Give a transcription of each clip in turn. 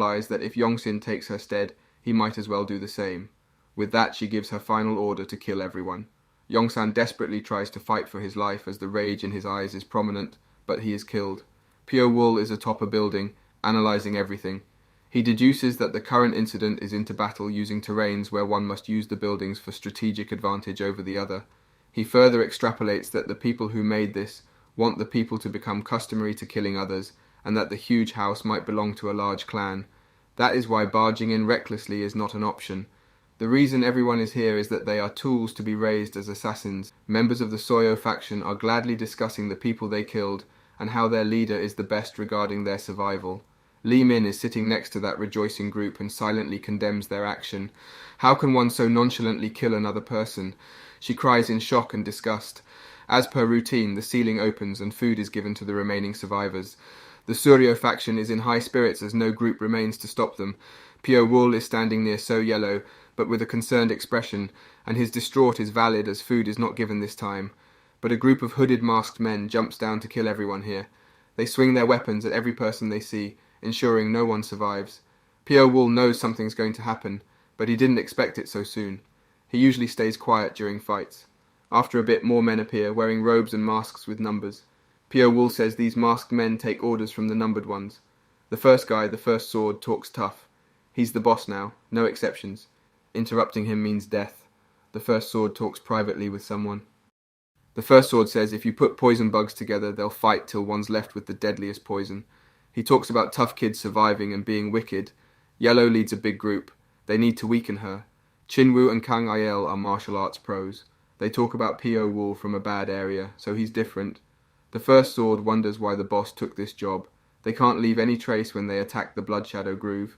replies that if Yongsin takes her stead, he might as well do the same. With that, she gives her final order to kill everyone. Yongsan desperately tries to fight for his life as the rage in his eyes is prominent, but he is killed. Pure Wool is atop a building, analysing everything. He deduces that the current incident is into battle using terrains where one must use the buildings for strategic advantage over the other. He further extrapolates that the people who made this want the people to become customary to killing others, and that the huge house might belong to a large clan. That is why barging in recklessly is not an option. The reason everyone is here is that they are tools to be raised as assassins. Members of the Soyo faction are gladly discussing the people they killed and how their leader is the best regarding their survival. Li Min is sitting next to that rejoicing group and silently condemns their action. How can one so nonchalantly kill another person? She cries in shock and disgust. As per routine, the ceiling opens and food is given to the remaining survivors. The Suryo faction is in high spirits as no group remains to stop them. Pure Wool is standing near So Yellow, but with a concerned expression, and his distraught is valid as food is not given this time. But a group of hooded masked men jumps down to kill everyone here. They swing their weapons at every person they see, ensuring no one survives. Pure Wool knows something's going to happen, but he didn't expect it so soon. He usually stays quiet during fights. After a bit, more men appear, wearing robes and masks with numbers. Pure Wool says these masked men take orders from the numbered ones. The first guy, the first sword, talks tough. He's the boss now, no exceptions. Interrupting him means death. The first sword talks privately with someone. The first sword says if you put poison bugs together, they'll fight till one's left with the deadliest poison. He talks about tough kids surviving and being wicked. Yellow leads a big group. They need to weaken her. Chinwoo and Kang Aiel are martial arts pros. They talk about P.O. Wool from a bad area, so he's different. The first sword wonders why the boss took this job. They can't leave any trace when they attack the Blood Shadow Groove.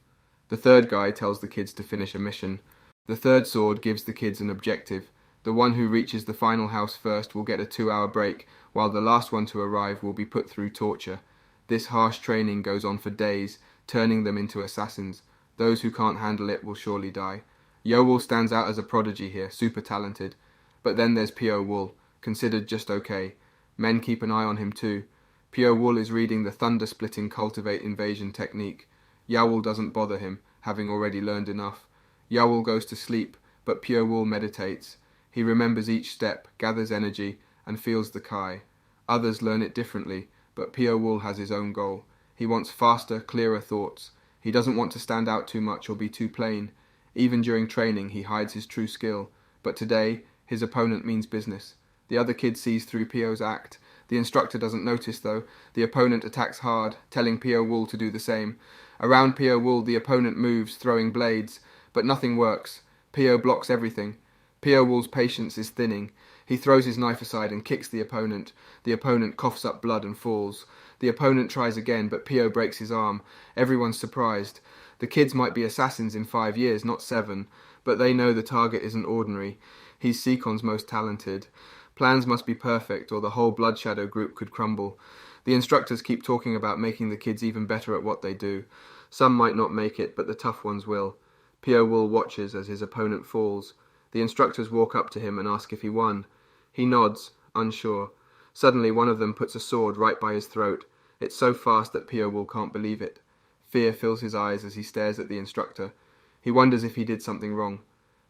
The third guy tells the kids to finish a mission. The third sword gives the kids an objective. The one who reaches the final house first will get a 2-hour break, while the last one to arrive will be put through torture. This harsh training goes on for days, turning them into assassins. Those who can't handle it will surely die. Yeowol stands out as a prodigy here, super talented. But then there's P.O. Wool, considered just okay. Men keep an eye on him too. P.O. Wool is reading the thunder-splitting cultivate invasion technique. Yeowol doesn't bother him, having already learned enough. Yeowol goes to sleep, but P.O. Wool meditates. He remembers each step, gathers energy, and feels the Kai. Others learn it differently, but P.O. Wool has his own goal. He wants faster, clearer thoughts. He doesn't want to stand out too much or be too plain. Even during training, he hides his true skill. But today, his opponent means business. The other kid sees through P.O.'s act. The instructor doesn't notice, though. The opponent attacks hard, telling P.O. Wool to do the same. Around P.O. Wool, the opponent moves, throwing blades. But nothing works. P.O. blocks everything. P.O. Wool's patience is thinning. He throws his knife aside and kicks the opponent. The opponent coughs up blood and falls. The opponent tries again, but P.O. breaks his arm. Everyone's surprised. The kids might be assassins in 5 years, not 7. But they know the target isn't ordinary. He's Seacon's most talented. Plans must be perfect, or the whole Blood Shadow group could crumble. The instructors keep talking about making the kids even better at what they do. Some might not make it, but the tough ones will. P.O. Wool watches as his opponent falls. The instructors walk up to him and ask if he won. He nods, unsure. Suddenly one of them puts a sword right by his throat. It's so fast that P.O. Wool can't believe it. Fear fills his eyes as he stares at the instructor. He wonders if he did something wrong.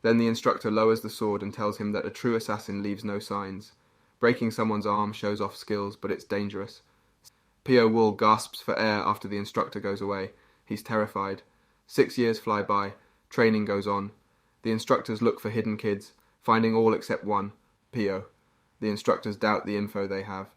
Then the instructor lowers the sword and tells him that a true assassin leaves no signs. Breaking someone's arm shows off skills, but it's dangerous. P.O. Wool gasps for air after the instructor goes away. He's terrified. 6 years fly by. Training goes on. The instructors look for hidden kids, finding all except one, P.O. The instructors doubt the info they have.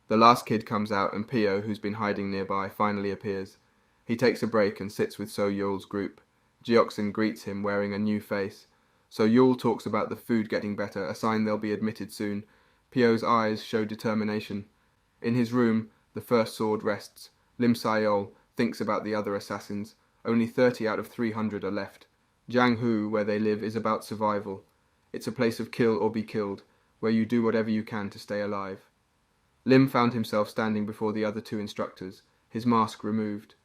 The last kid comes out and P.O., who's been hiding nearby, finally appears. He takes a break and sits with So Yul's group. Jeoksin greets him wearing a new face. So Yul talks about the food getting better, a sign they'll be admitted soon. P.O.'s eyes show determination. In his room, the first sword rests. Lim Sayol thinks about the other assassins. Only 30 out of 300 are left. Jianghu, where they live, is about survival. It's a place of kill or be killed, where you do whatever you can to stay alive. Lim found himself standing before the other 2 instructors, his mask removed.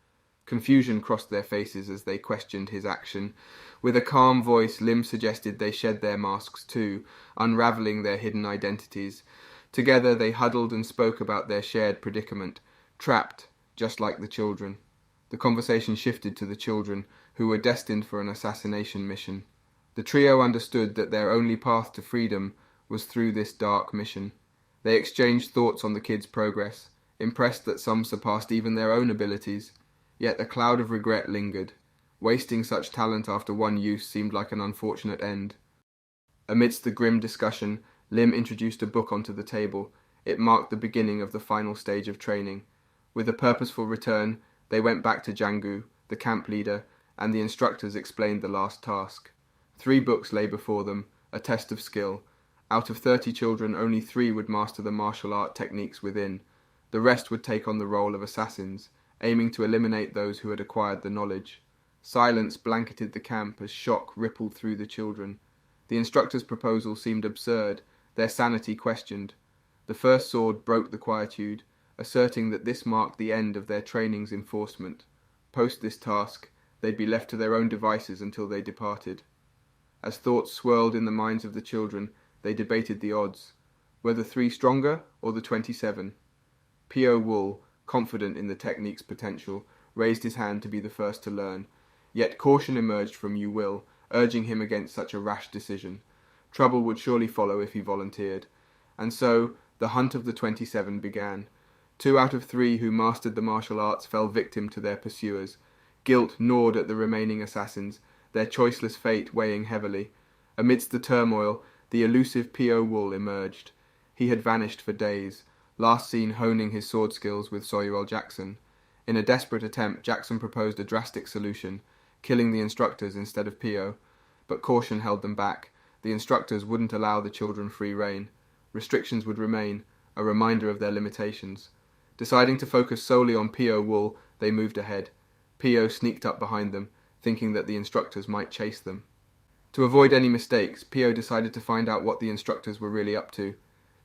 Confusion crossed their faces as they questioned his action. With a calm voice, Lim suggested they shed their masks too, unravelling their hidden identities. Together they huddled and spoke about their shared predicament, trapped, just like the children. The conversation shifted to the children, who were destined for an assassination mission. The trio understood that their only path to freedom was through this dark mission. They exchanged thoughts on the kids' progress, impressed that some surpassed even their own abilities. Yet a cloud of regret lingered. Wasting such talent after one use seemed like an unfortunate end. Amidst the grim discussion, Lim introduced a book onto the table. It marked the beginning of the final stage of training. With a purposeful return, they went back to Jangu, the camp leader, and the instructors explained the last task. 3 books lay before them, a test of skill. Out of 30 children, only 3 would master the martial art techniques within. The rest would take on the role of assassins, aiming to eliminate those who had acquired the knowledge. Silence blanketed the camp as shock rippled through the children. The instructor's proposal seemed absurd, their sanity questioned. The first sword broke the quietude, asserting that this marked the end of their training's enforcement. Post this task, they'd be left to their own devices until they departed. As thoughts swirled in the minds of the children, they debated the odds. Were the 3 stronger, or the 27? P.O. Wool, confident in the technique's potential, raised his hand to be the first to learn. Yet caution emerged from Yu Will, urging him against such a rash decision. Trouble would surely follow if he volunteered. And so, the hunt of the 27 began. 2 out of 3 who mastered the martial arts fell victim to their pursuers. Guilt gnawed at the remaining assassins, their choiceless fate weighing heavily. Amidst the turmoil, the elusive P.O. Wool emerged. He had vanished for days, last seen honing his sword skills with Samuel Jackson. In a desperate attempt, Jackson proposed a drastic solution, killing the instructors instead of P.O., but caution held them back. The instructors wouldn't allow the children free rein. Restrictions would remain, a reminder of their limitations. Deciding to focus solely on P.O. Wool, they moved ahead. P.O. sneaked up behind them, thinking that the instructors might chase them. To avoid any mistakes, P.O. decided to find out what the instructors were really up to.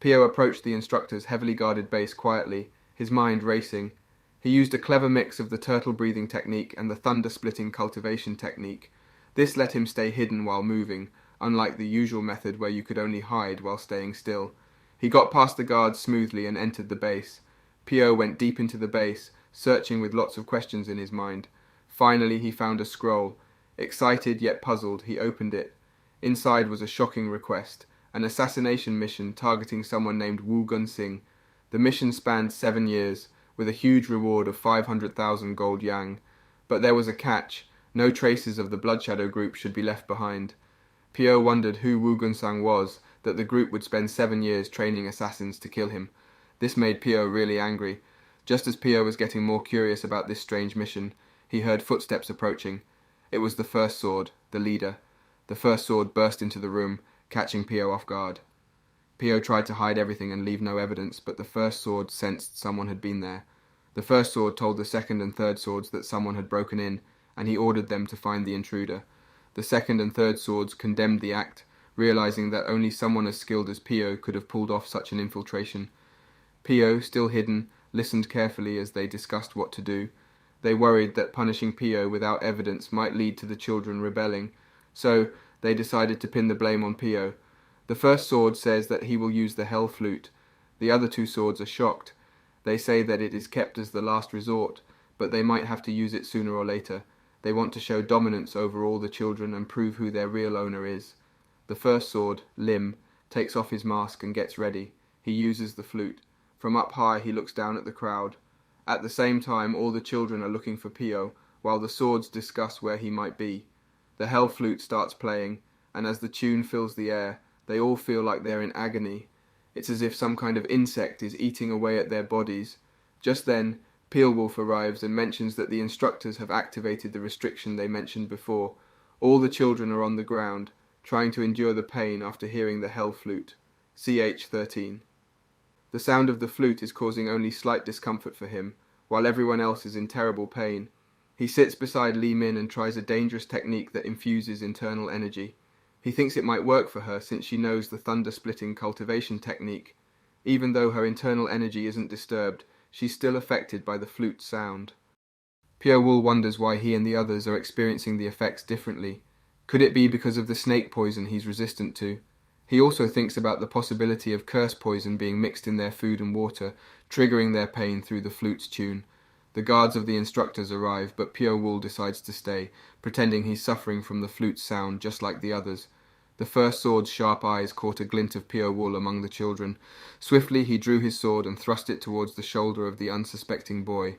P.O. approached the instructor's heavily guarded base quietly, his mind racing. He used a clever mix of the turtle-breathing technique and the thunder-splitting cultivation technique. This let him stay hidden while moving, unlike the usual method where you could only hide while staying still. He got past the guards smoothly and entered the base. P.O. went deep into the base, searching with lots of questions in his mind. Finally, he found a scroll. Excited yet puzzled, he opened it. Inside was a shocking request, an assassination mission targeting someone named Wu Gun Sing. The mission spanned 7 years, with a huge reward of 500,000 gold yang. But there was a catch. No traces of the Blood Shadow group should be left behind. P.O. wondered who Wu Gun Sang was, that the group would spend 7 years training assassins to kill him. This made P.O. really angry. Just as P.O. was getting more curious about this strange mission, he heard footsteps approaching. It was the first sword, the leader. The first sword burst into the room, catching P.O. off guard. P.O. tried to hide everything and leave no evidence, but the first sword sensed someone had been there. The first sword told the second and third swords that someone had broken in, and he ordered them to find the intruder. The second and third swords condemned the act, realizing that only someone as skilled as P.O. could have pulled off such an infiltration. P.O., still hidden, listened carefully as they discussed what to do. They worried that punishing P.O. without evidence might lead to the children rebelling, so they decided to pin the blame on P.O. The first sword says that he will use the Hell Flute. The other 2 swords are shocked. They say that it is kept as the last resort, but they might have to use it sooner or later. They want to show dominance over all the children and prove who their real owner is. The first sword, Lim, takes off his mask and gets ready. He uses the flute. From up high he looks down at the crowd. At the same time, all the children are looking for P.O., while the swords discuss where he might be. The Hell Flute starts playing, and as the tune fills the air, they all feel like they're in agony. It's as if some kind of insect is eating away at their bodies. Just then, Peelwolf arrives and mentions that the instructors have activated the restriction they mentioned before. All the children are on the ground, trying to endure the pain after hearing the Hell Flute. CH 13. The sound of the flute is causing only slight discomfort for him, while everyone else is in terrible pain. He sits beside Li Min and tries a dangerous technique that infuses internal energy. He thinks it might work for her since she knows the thunder-splitting cultivation technique. Even though her internal energy isn't disturbed, she's still affected by the flute's sound. P.O. Wool wonders why he and the others are experiencing the effects differently. Could it be because of the snake poison he's resistant to? He also thinks about the possibility of curse poison being mixed in their food and water, triggering their pain through the flute's tune. The guards of the instructors arrive, but Pure Wool decides to stay, pretending he's suffering from the flute's sound just like the others. The first sword's sharp eyes caught a glint of pure wool among the children. Swiftly he drew his sword and thrust it towards the shoulder of the unsuspecting boy.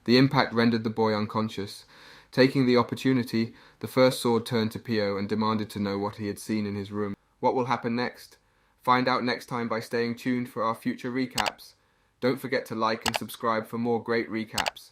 The impact rendered the boy unconscious. Taking the opportunity, the first sword turned to Pio and demanded to know what he had seen in his room. What will happen next? Find out next time by staying tuned for our future recaps. Don't forget to like and subscribe for more great recaps.